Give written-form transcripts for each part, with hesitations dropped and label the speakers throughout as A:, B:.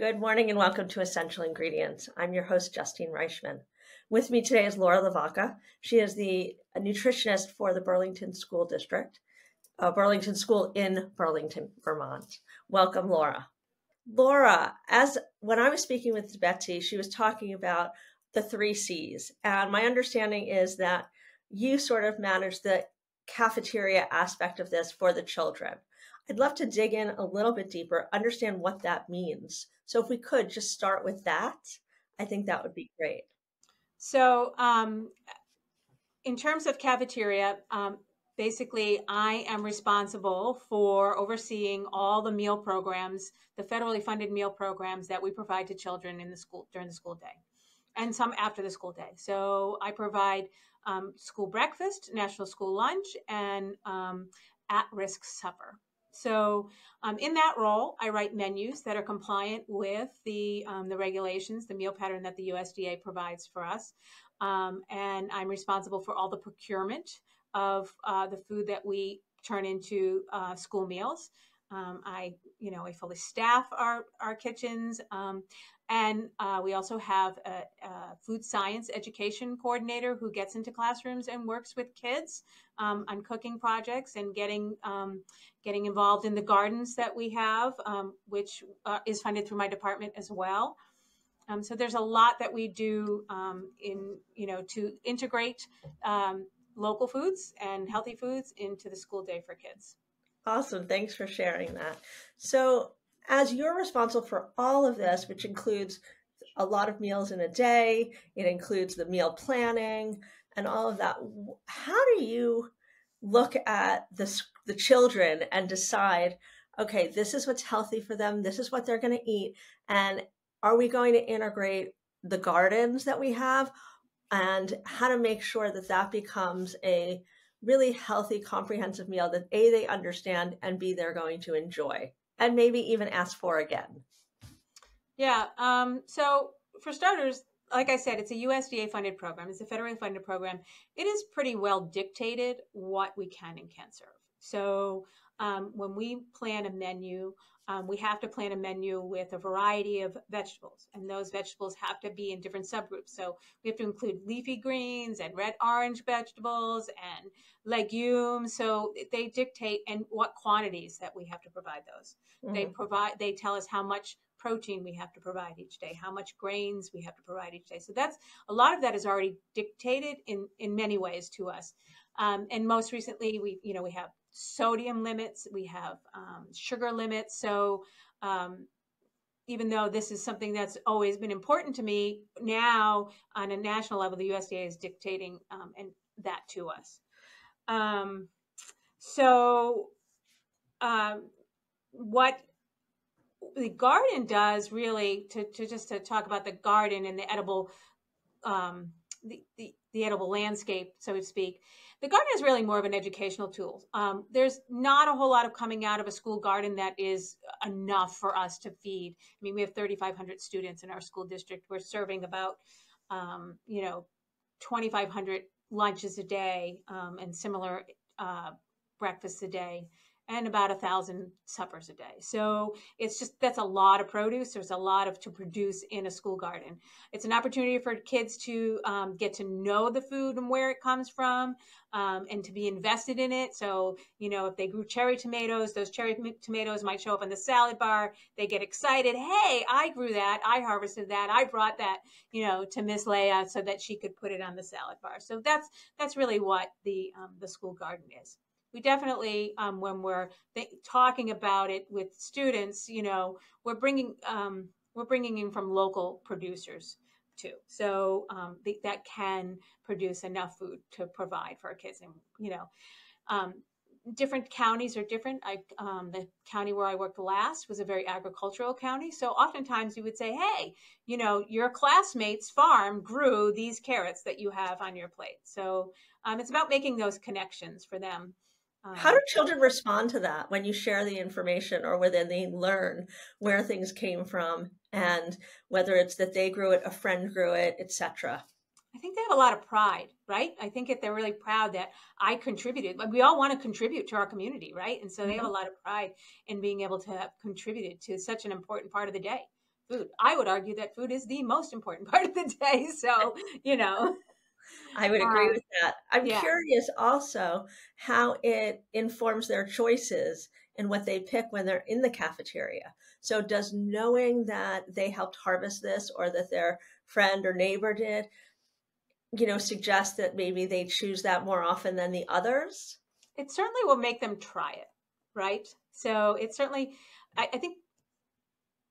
A: Good morning and welcome to Essential Ingredients. I'm your host, Justine Reichman. With me today is Laura Lavaca. She is a nutritionist for the Burlington School District, Burlington School in Burlington, Vermont. Welcome, Laura. Laura, when I was speaking with Betsy, she was talking about the 3 C's. And my understanding is that you sort of manage the cafeteria aspect of this for the children. I'd love to dig in a little bit deeper, understand what that means. So if we could just start with that, I think that would be great.
B: So in terms of cafeteria, basically I am responsible for overseeing all the meal programs, the federally funded meal programs that we provide to children in the school during the school day and some after the school day. So I provide school breakfast, national school lunch, and at-risk supper. So in that role, I write menus that are compliant with the regulations, the meal pattern that the USDA provides for us. And I'm responsible for all the procurement of the food that we turn into school meals. I fully staff our kitchens. And we also have a food science education coordinator who gets into classrooms and works with kids on cooking projects and getting involved in the gardens that we have, which is funded through my department as well. So there's a lot that we do to integrate local foods and healthy foods into the school day for kids.
A: Awesome. Thanks for sharing that. So as you're responsible for all of this, which includes a lot of meals in a day, it includes the meal planning and all of that, how do you look at the children and decide, okay, this is what's healthy for them, this is what they're going to eat, and are we going to integrate the gardens that we have, and how to make sure that that becomes a really healthy, comprehensive meal that A, they understand, and B, they're going to enjoy, and maybe even ask for again?
B: Yeah. So for starters, like I said, it's a USDA funded program. It's a federally funded program. It is pretty well dictated what we can and can't serve. So when we plan a menu, we have to plan a menu with a variety of vegetables, and those vegetables have to be in different subgroups. So we have to include leafy greens and red orange vegetables and legumes. So they dictate and what quantities that we have to provide those. Mm-hmm. They tell us how much protein we have to provide each day, how much grains we have to provide each day. So that's a lot of that is already dictated in many ways to us. And most recently, we have sodium limits, we have sugar limits. So even though this is something that's always been important to me, now on a national level, the USDA is dictating and that to us. What the garden does really to talk about the garden and the edible the edible landscape, so to speak. The garden is really more of an educational tool. There's not a whole lot of coming out of a school garden that is enough for us to feed. I mean, we have 3,500 students in our school district. We're serving about 2,500 lunches a day and similar breakfasts a day, and about 1,000 suppers a day. So that's a lot of produce. There's a lot to produce in a school garden. It's an opportunity for kids to get to know the food and where it comes from, and to be invested in it. So, if they grew cherry tomatoes, those cherry tomatoes might show up in the salad bar. They get excited. Hey, I grew that. I harvested that. I brought that, to Miss Leah so that she could put it on the salad bar. So that's really what the school garden is. We definitely, when we're talking about it with students, we're bringing in from local producers too. So that can produce enough food to provide for our kids. And, different counties are different. The county where I worked last was a very agricultural county. So oftentimes you would say, hey, your classmate's farm grew these carrots that you have on your plate. So it's about making those connections for them.
A: How do children respond to that when you share the information, or whether they learn where things came from and whether it's that they grew it, a friend grew it, etc.?
B: I think they have a lot of pride, right? I think that they're really proud that I contributed. Like, we all want to contribute to our community, right? And so they have a lot of pride in being able to have contributed to such an important part of the day. food. I would argue that food is the most important part of the day. So, you know,
A: I would agree with that. I'm
B: yeah.
A: curious also how it informs their choices and what they pick when they're in the cafeteria. So does knowing that they helped harvest this or that their friend or neighbor did, suggest that maybe they choose that more often than the others?
B: It certainly will make them try it, right? So it certainly, I think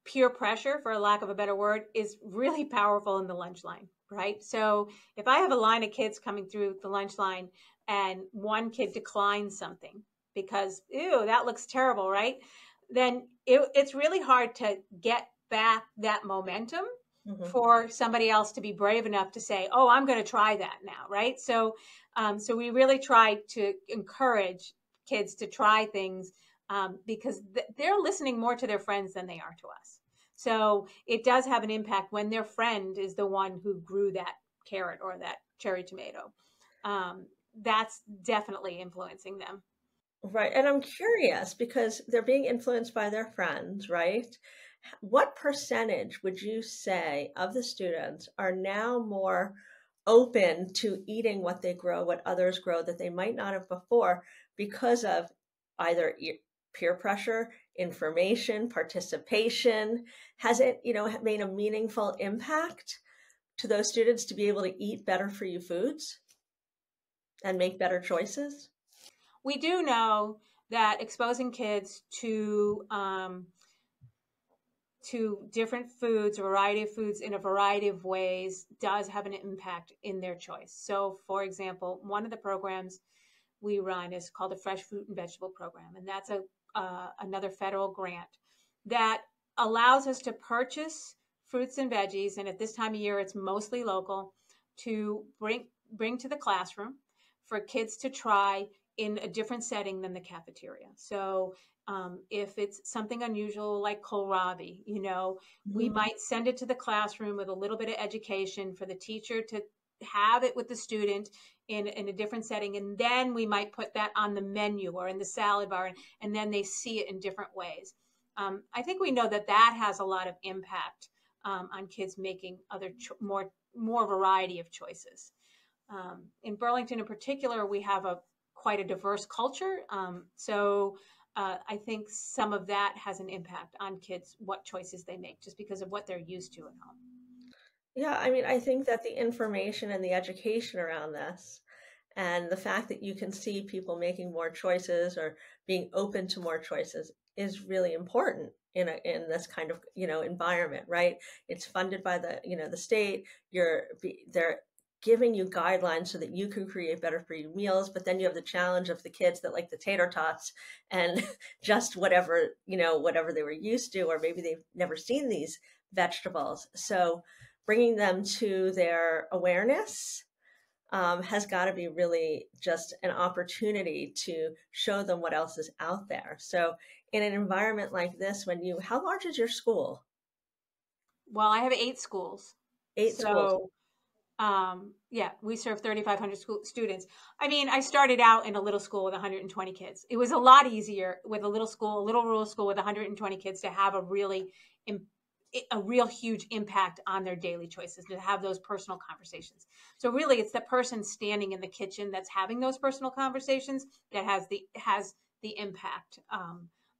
B: peer pressure, for lack of a better word, is really powerful in the lunch line, right? So if I have a line of kids coming through the lunch line and one kid declines something because, ew, that looks terrible, right? Then it's really hard to get back that momentum
A: Mhm.
B: for somebody else to be brave enough to say, oh, I'm going to try that now, right? So we really try to encourage kids to try things because they're listening more to their friends than they are to us. So it does have an impact when their friend is the one who grew that carrot or that cherry tomato. That's definitely influencing them.
A: Right. And I'm curious because they're being influenced by their friends, right? What percentage would you say of the students are now more open to eating what they grow, what others grow that they might not have before because of either peer pressure, information, participation? Has it, made a meaningful impact to those students to be able to eat better for you foods and make better choices?
B: We do know that exposing kids to different foods, a variety of foods in a variety of ways does have an impact in their choice. So, for example, one of the programs we run is called the Fresh Fruit and Vegetable Program, and that's another federal grant that allows us to purchase fruits and veggies, and at this time of year, it's mostly local, to bring to the classroom for kids to try in a different setting than the cafeteria. So if it's something unusual like kohlrabi, we
A: Mhm.
B: might send it to the classroom with a little bit of education for the teacher to have it with the student in a different setting. And then we might put that on the menu or in the salad bar, and then they see it in different ways. I think we know that that has a lot of impact on kids making more variety of choices. In Burlington, in particular, we have quite a diverse culture. So I think some of that has an impact on kids, what choices they make, just because of what they're used to at home.
A: Yeah, I mean, I think that the information and the education around this and the fact that you can see people making more choices or being open to more choices is really important in this kind of, environment, right? It's funded by the state. They're giving you guidelines so that you can create better for you meals, but then you have the challenge of the kids that like the tater tots and just whatever they were used to, or maybe they've never seen these vegetables. So bringing them to their awareness has got to be really just an opportunity to show them what else is out there. So, in an environment like this, how large is your school?
B: Well, I have 8 schools.
A: 8 schools.
B: So, yeah, we serve 3,500 students. I mean, I started out in a little school with 120 kids. It was a lot easier with a little rural school with 120 kids to have a real huge impact on their daily choices, to have those personal conversations. So really it's the person standing in the kitchen that's having those personal conversations that has the impact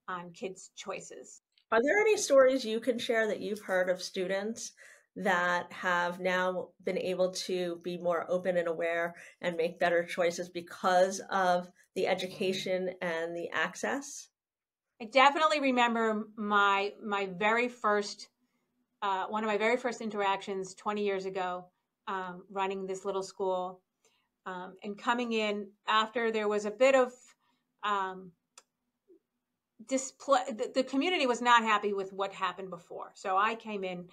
B: on kids' choices.
A: Are there any stories you can share that you've heard of students that have now been able to be more open and aware and make better choices because of the education and the access?
B: I definitely remember my very first one of my very first interactions 20 years ago, running this little school, and coming in after there was a bit of um, display. The community was not happy with what happened before. So I came in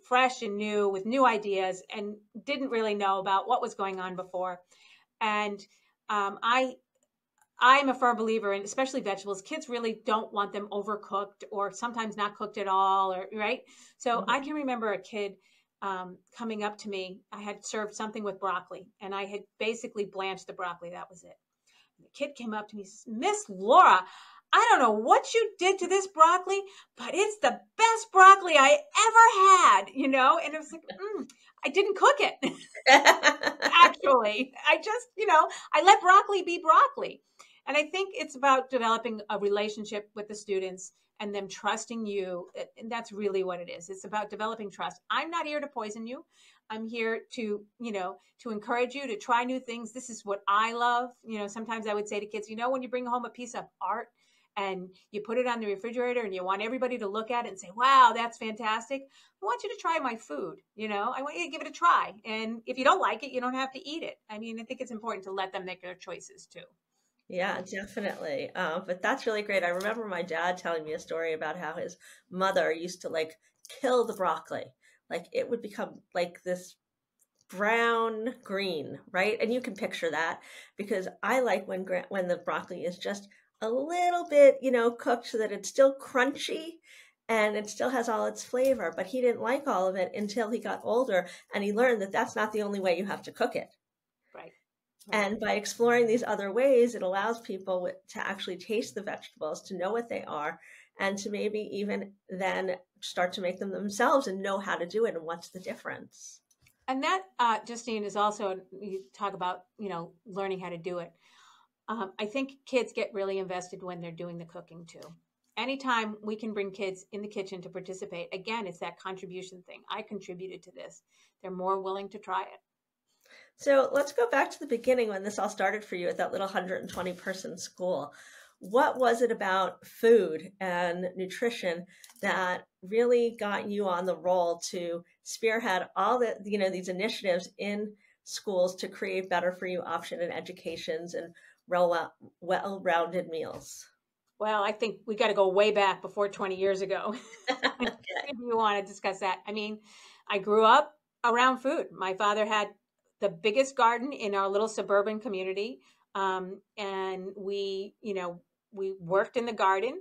B: fresh and new with new ideas and didn't really know about what was going on before. And I'm a firm believer in, especially vegetables. Kids really don't want them overcooked or sometimes not cooked at all, or right. So
A: Mhm.
B: I can remember a kid coming up to me. I had served something with broccoli, and I had basically blanched the broccoli. That was it. The kid came up to me, says, Miss Laura, I don't know what you did to this broccoli, but it's the best broccoli I ever had, you know? And it was like, I didn't cook it. Actually, I just, I let broccoli be broccoli. And I think it's about developing a relationship with the students and them trusting you. And that's really what it is. It's about developing trust. I'm not here to poison you. I'm here to, to encourage you to try new things. This is what I love. Sometimes I would say to kids, when you bring home a piece of art and you put it on the refrigerator and you want everybody to look at it and say, wow, that's fantastic. I want you to try my food. I want you to give it a try. And if you don't like it, you don't have to eat it. I mean, I think it's important to let them make their choices too.
A: Yeah, definitely. But that's really great. I remember my dad telling me a story about how his mother used to like kill the broccoli. Like it would become like this brown green, right? And you can picture that because I like when the broccoli is just a little bit, cooked so that it's still crunchy and it still has all its flavor. But he didn't like all of it until he got older and he learned that that's not the only way you have to cook it.
B: Right.
A: And by exploring these other ways, it allows people to actually taste the vegetables, to know what they are, and to maybe even then start to make them themselves and know how to do it and what's the difference.
B: And that, Justine, is also, you talk about, learning how to do it. I think kids get really invested when they're doing the cooking too. Anytime we can bring kids in the kitchen to participate, again, it's that contribution thing. I contributed to this. They're more willing to try it.
A: So let's go back to the beginning when this all started for you at that little 120 person school. What was it about food and nutrition that really got you on the roll to spearhead all the, these initiatives in schools to create better for you option and educations and well-rounded meals?
B: Well, I think we got to go way back before 20 years ago.
A: Okay.
B: If you want to discuss that. I mean, I grew up around food. My father had the biggest garden in our little suburban community. And we worked in the garden.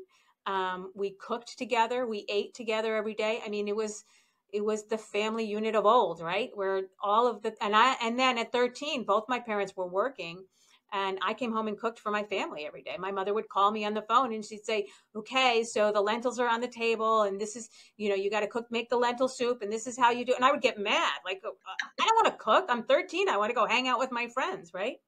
B: We cooked together. We ate together every day. I mean, it was the family unit of old, right? Where all of and then at 13, both my parents were working. And I came home and cooked for my family every day. My mother would call me on the phone and she'd say, okay, so the lentils are on the table and this is, you got to make the lentil soup and this is how you do it. And I would get mad. Like, I don't want to cook. I'm 13. I want to go hang out with my friends, right?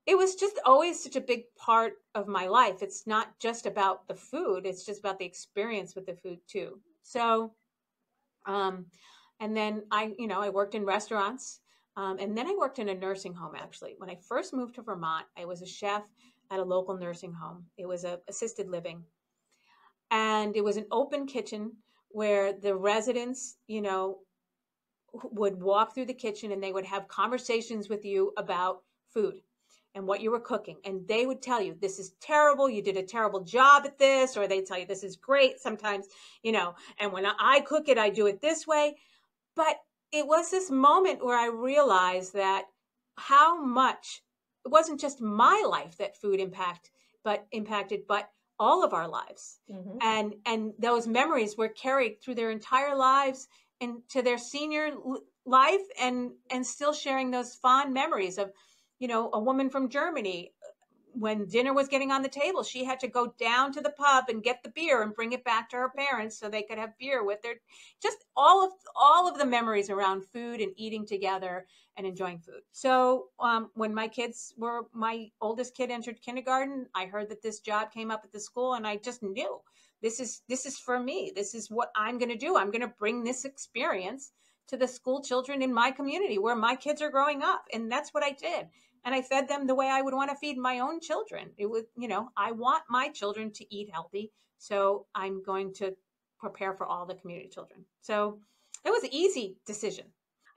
B: It was just always such a big part of my life. It's not just about the food. It's just about the experience with the food too. So, and then I worked in restaurants. And then I worked in a nursing home, actually. When I first moved to Vermont, I was a chef at a local nursing home. It was a assisted living. And it was an open kitchen where the residents, would walk through the kitchen and they would have conversations with you about food and what you were cooking. And they would tell you, this is terrible. You did a terrible job at this. Or they'd tell you, this is great. Sometimes, and when I cook it, I do it this way. But it was this moment where I realized that how much it wasn't just my life that food impacted, but all of our lives. Mm-hmm. And those memories were carried through their entire lives into their senior life and still sharing those fond memories of, a woman from Germany. When dinner was getting on the table, she had to go down to the pub and get the beer and bring it back to her parents so they could have beer with their, just all of the memories around food and eating together and enjoying food. So when my oldest kid entered kindergarten, I heard that this job came up at the school and I just knew this is for me. This is what I'm going to do. I'm going to bring this experience to the school children in my community where my kids are growing up. And that's what I did. And I fed them the way I would want to feed my own children. It was, I want my children to eat healthy. So I'm going to prepare for all the community children. So it was an easy decision.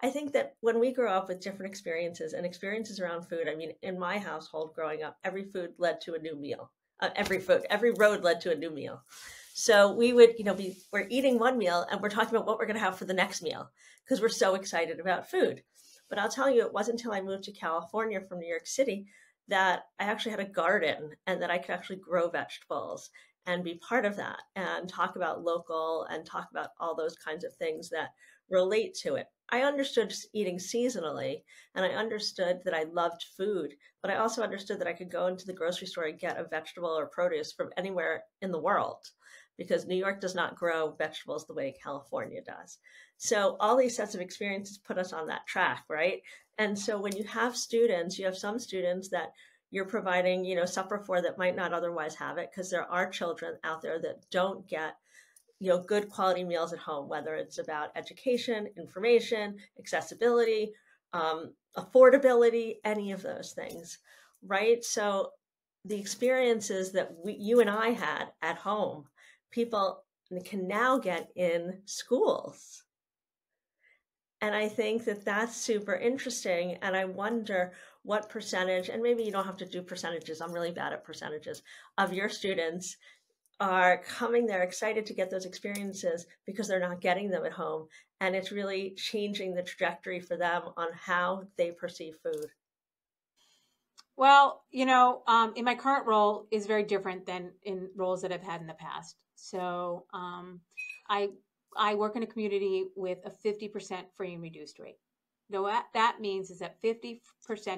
A: I think that when we grow up with different experiences and experiences around food, I mean, in my household growing up, every food led to a new meal. Every road led to a new meal. So we would, we're eating one meal and we're talking about what we're going to have for the next meal because we're so excited about food. But I'll tell you, it wasn't until I moved to California from New York City that I actually had a garden and that I could actually grow vegetables and be part of that and talk about local and talk about all those kinds of things that relate to it. I understood eating seasonally, and I understood that I loved food, but I also understood that I could go into the grocery store and get a vegetable or produce from anywhere in the world, because New York does not grow vegetables the way California does. So all these sets of experiences put us on that track, right? And so when you have students, you have some students that you're providing, supper for that might not otherwise have it, because there are children out there that don't get good quality meals at home, whether it's about education, information, accessibility, affordability, any of those things, right? So the experiences that you and I had at home, people can now get in schools. And I think that that's super interesting. And I wonder what percentage, and maybe you don't have to do percentages, I'm really bad at percentages, of your students are coming there excited to get those experiences because they're not getting them at home. And it's really changing the trajectory for them on how they perceive food.
B: Well, in my current role is very different than in roles that I've had in the past. So I work in a community with a 50% free and reduced rate. Now, what that means is that 50%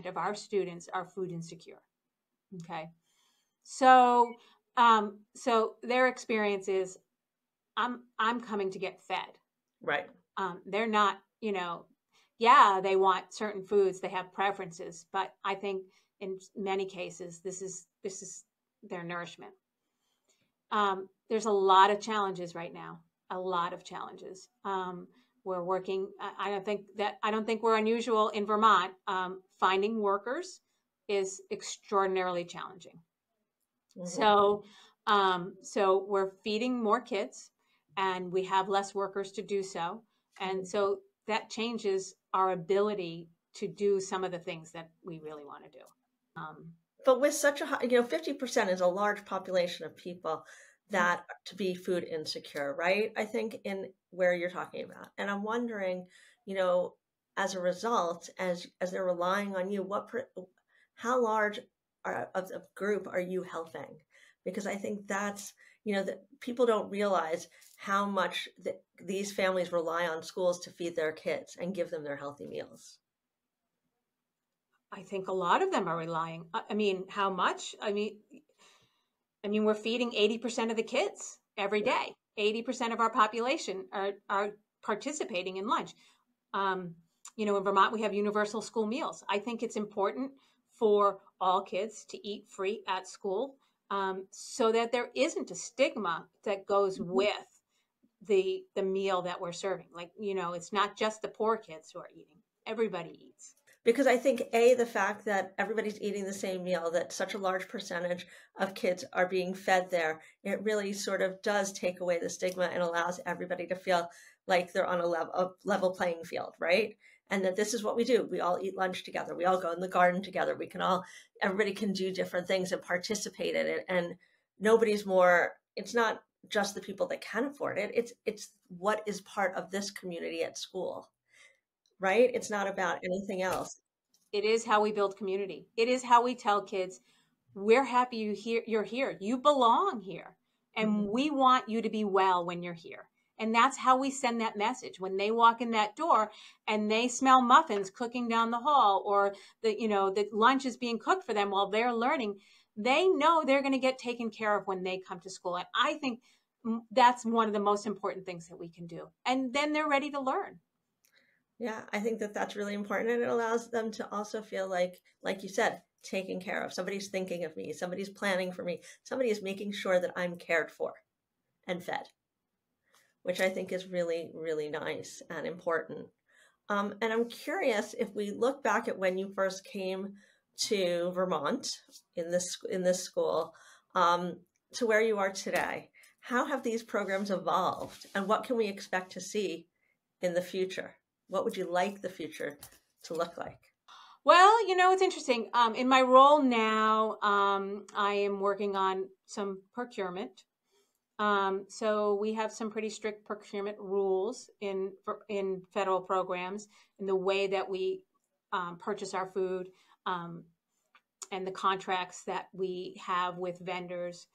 B: of our students are food insecure. Okay. So their experience is I'm coming to get fed.
A: Right.
B: They're not, yeah, they want certain foods, they have preferences, but I think in many cases this is their nourishment. There's a lot of challenges right now, a lot of challenges. We're working. I don't think we're unusual in Vermont. Finding workers is extraordinarily challenging. Mm-hmm. So we're feeding more kids, and we have less workers to do so, and so that changes our ability to do some of the things that we really want to do.
A: But with such a high, 50% is a large population of people that to be food insecure, right? I think in where you're talking about. And I'm wondering, as a result, as they're relying on you, how large of the group are you helping? Because I think that's, that people don't realize how much these families rely on schools to feed their kids and give them their healthy meals.
B: I think a lot of them are relying. I mean, how much? I mean, we're feeding 80% of the kids every day. 80% of our population are participating in lunch. In Vermont, we have universal school meals. I think it's important for all kids to eat free at school, so that there isn't a stigma that goes with the meal that we're serving. Like, it's not just the poor kids who are eating. Everybody eats.
A: Because I think, the fact that everybody's eating the same meal, that such a large percentage of kids are being fed there, it really sort of does take away the stigma and allows everybody to feel like they're on a level playing field, right? And that this is what we do. We all eat lunch together. We all go in the garden together. Everybody can do different things and participate in it. And it's not just the people that can afford it. It's what is part of this community at school. Right? It's not about anything else.
B: It is how we build community. It is how we tell kids, we're happy you're here. You belong here. And we want you to be well when you're here. And that's how we send that message. When they walk in that door and they smell muffins cooking down the hall, or the lunch is being cooked for them while they're learning, they know they're going to get taken care of when they come to school. And I think that's one of the most important things that we can do. And then they're ready to learn.
A: Yeah, I think that that's really important. And it allows them to also feel like you said, taken care of. Somebody's thinking of me. Somebody's planning for me. Somebody is making sure that I'm cared for and fed, which I think is really, really nice and important. And I'm curious, if we look back at when you first came to Vermont in this school, to where you are today, how have these programs evolved, and what can we expect to see in the future? What would you like the future to look like?
B: Well, it's interesting. In my role now, I am working on some procurement. So we have some pretty strict procurement rules in federal programs, in the way that we purchase our food, and the contracts that we have with vendors.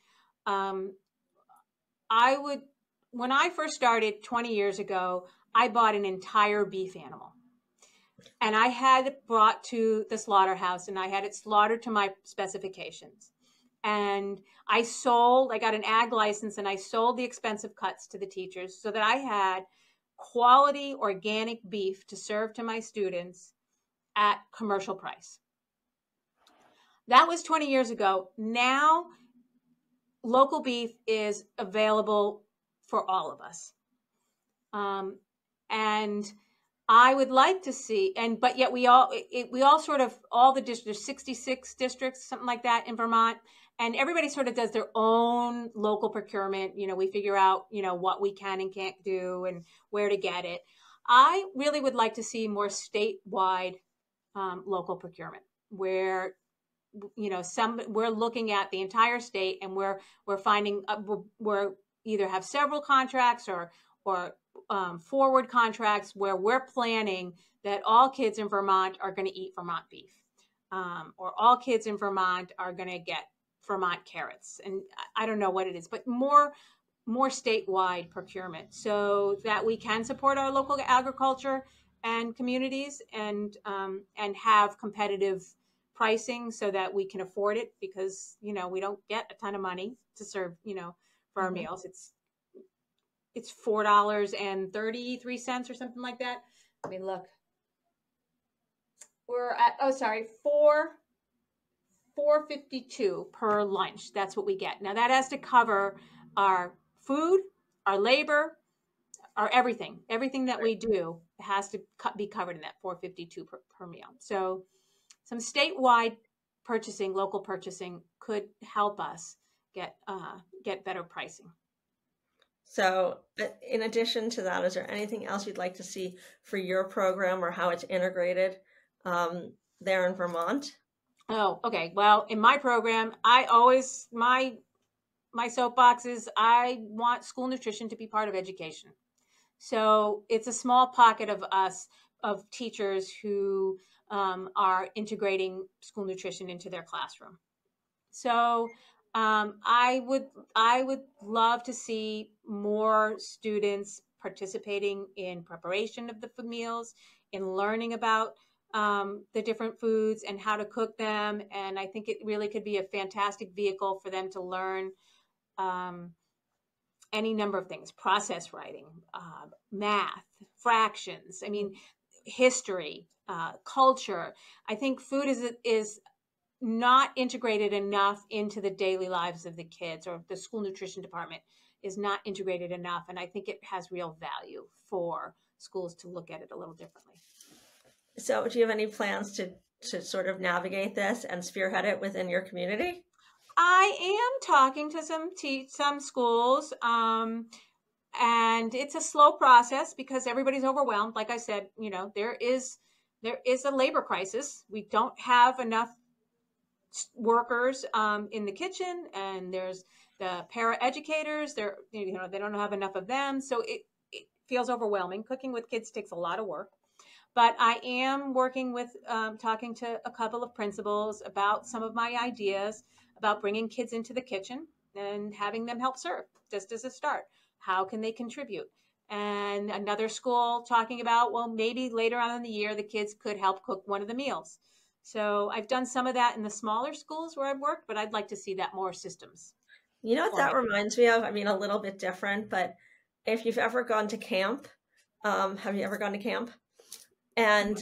B: when I first started 20 years ago, I bought an entire beef animal. And I had it brought to the slaughterhouse and I had it slaughtered to my specifications. And I got an ag license and I sold the expensive cuts to the teachers so that I had quality organic beef to serve to my students at commercial price. That was 20 years ago. Now, local beef is available for all of us. And I would like to see, but yet we all sort of, all the districts, there's 66 districts, something like that in Vermont, and everybody sort of does their own local procurement. We figure out, what we can and can't do and where to get it. I really would like to see more statewide local procurement where, we're looking at the entire state and we're finding, we're either have several contracts or forward contracts where we're planning that all kids in Vermont are going to eat Vermont beef, or all kids in Vermont are going to get Vermont carrots. And I don't know what it is, but more statewide procurement so that we can support our local agriculture and communities and have competitive pricing so that we can afford it, because, we don't get a ton of money to serve, for our meals. It's $4.33 or something like that. Let me look. We're at $4.52 per lunch. That's what we get. Now that has to cover our food, our labor, our everything that we do has to be covered in that $4.52 per meal. So some statewide purchasing, local purchasing could help us get better pricing.
A: So in addition to that, is there anything else you'd like to see for your program or how it's integrated there in Vermont?
B: Oh, okay. Well, in my program, my soapbox is I want school nutrition to be part of education. So it's a small pocket of us, of teachers who are integrating school nutrition into their classroom. So I would love to see more students participating in preparation of the meals, in learning about the different foods and how to cook them. And I think it really could be a fantastic vehicle for them to learn any number of things: process writing, math, fractions. I mean, history, culture. I think food is not integrated enough into the daily lives of the kids, or the school nutrition department is not integrated enough. And I think it has real value for schools to look at it a little differently.
A: So do you have any plans to sort of navigate this and spearhead it within your community?
B: I am talking to some schools, and it's a slow process because everybody's overwhelmed. Like I said, there is a labor crisis. We don't have enough workers in the kitchen, and there's the para educators. They don't have enough of them, so it feels overwhelming. Cooking with kids takes a lot of work. But I am working with, talking to a couple of principals about some of my ideas about bringing kids into the kitchen and having them help serve, just as a start. How can they contribute? And another school talking about, well, maybe later on in the year, the kids could help cook one of the meals. So I've done some of that in the smaller schools where I've worked, but I'd like to see that more systems.
A: You know what that reminds me of? I mean, a little bit different, but if you've ever gone to camp, have you ever gone to camp? And,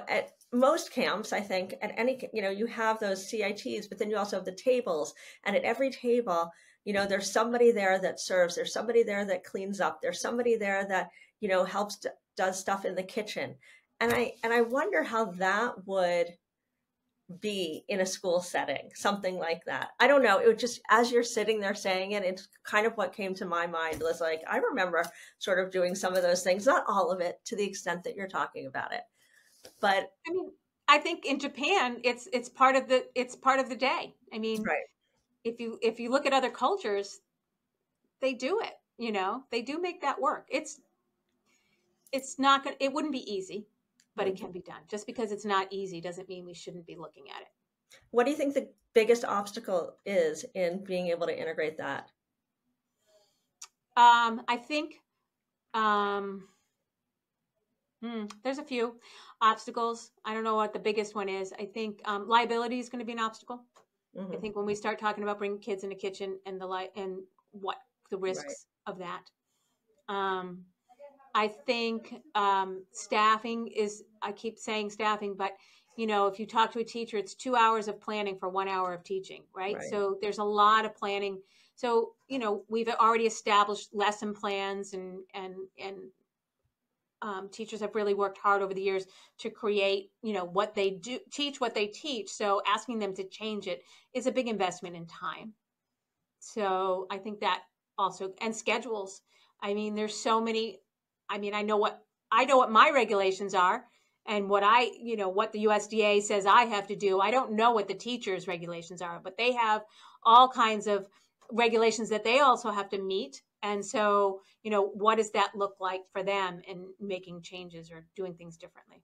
A: at most camps, I think, at any, you have those CITs, but then you also have the tables. And at every table, there's somebody there that serves. There's somebody there that cleans up. There's somebody there that, helps, does stuff in the kitchen. And I wonder how that would be in a school setting, something like that. I don't know. It would just, as you're sitting there saying it, it's kind of what came to my mind was like, I remember sort of doing some of those things, not all of it to the extent that you're talking about it. But
B: I mean, I think in Japan, it's part of the day. I mean,
A: right.
B: If you look at other cultures, they do it, they do make that work. It's not going it wouldn't be easy, but it can be done. Just because it's not easy doesn't mean we shouldn't be looking at it.
A: What do you think the biggest obstacle is in being able to integrate that?
B: I think there's a few obstacles. I don't know what the biggest one is. I think liability is going to be an obstacle. I
A: Hmm.
B: think when we start talking about bringing kids in the kitchen and and what the
A: Right.
B: risks of that. Um, I think staffing is, I keep saying staffing, but if you talk to a teacher, it's 2 hours of planning for 1 hour of teaching, right?
A: Right.
B: So there's a lot of planning. So, we've already established lesson plans and teachers have really worked hard over the years to create, what they do, teach what they teach. So asking them to change it is a big investment in time. So I think that also, and schedules. I mean, there's so many. I mean, I know what my regulations are, and what the USDA says I have to do. I don't know what the teachers' regulations are, but they have all kinds of regulations that they also have to meet. And so, what does that look like for them in making changes or doing things differently?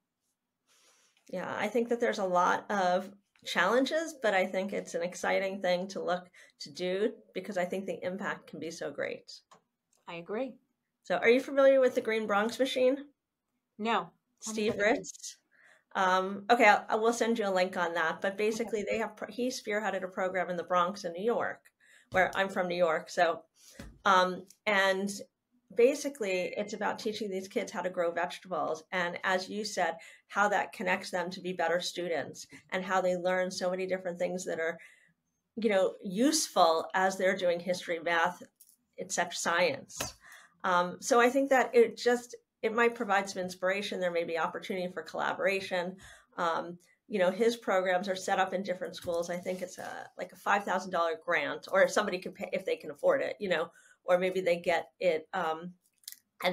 A: Yeah, I think that there's a lot of challenges, but I think it's an exciting thing to look to do because I think the impact can be so great.
B: I agree.
A: So, are you familiar with the Green Bronx machine?
B: No, tell me
A: Steve
B: what that is.
A: Ritz? Okay, I will send you a link on that. But
B: Okay.
A: basically, he spearheaded a program in the Bronx in New York, where I'm from New York. So, and basically, it's about teaching these kids how to grow vegetables. And as you said, how that connects them to be better students and how they learn so many different things that are, useful as they're doing history, math, etc., science. So I think that it might provide some inspiration. There may be opportunity for collaboration. His programs are set up in different schools. I think it's like a $5,000 grant, or if somebody can pay if they can afford it, or maybe they get it, and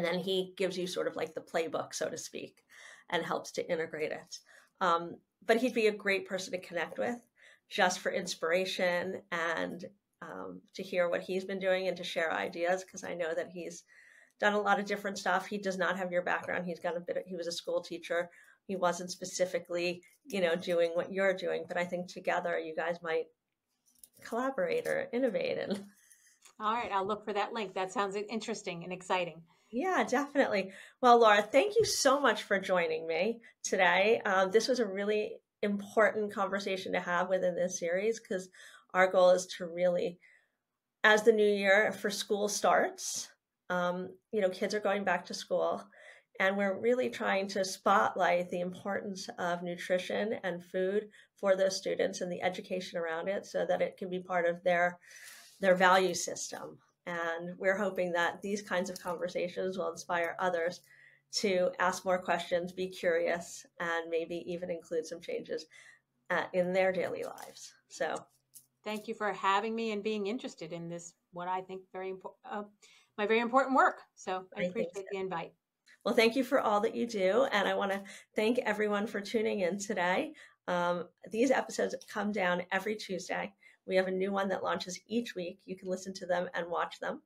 A: then he gives you sort of like the playbook, so to speak, and helps to integrate it. But he'd be a great person to connect with, just for inspiration and to hear what he's been doing and to share ideas, because I know that he's done a lot of different stuff. He does not have your background. He was a school teacher. He wasn't specifically, doing what you're doing, but I think together you guys might collaborate or innovate. And
B: All right, I'll look for that link. That sounds interesting and exciting.
A: yeah, definitely. Well, Laura, thank you so much for joining me today. This was a really important conversation to have within this series because our goal is to really, as the new year for school starts, kids are going back to school, and we're really trying to spotlight the importance of nutrition and food for those students and the education around it so that it can be part of their value system. And we're hoping that these kinds of conversations will inspire others to ask more questions, be curious, and maybe even include some changes in their daily lives. So
B: Thank you for having me and being interested in this, what I think very important, my very important work. So I
A: I think so.
B: appreciate the invite.
A: Well, thank you for all that you do. And I want to thank everyone for tuning in today. These episodes come down every Tuesday. We have a new one that launches each week. You can listen to them and watch them.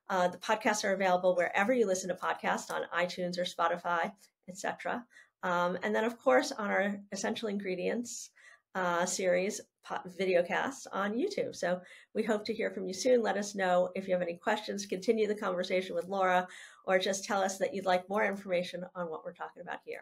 A: The podcasts are available wherever you listen to podcasts, on iTunes or Spotify, etc. And then, of course, on our Essential Ingredients series videocast on YouTube. So we hope to hear from you soon. Let us know if you have any questions, continue the conversation with Laura, or just tell us that you'd like more information on what we're talking about here.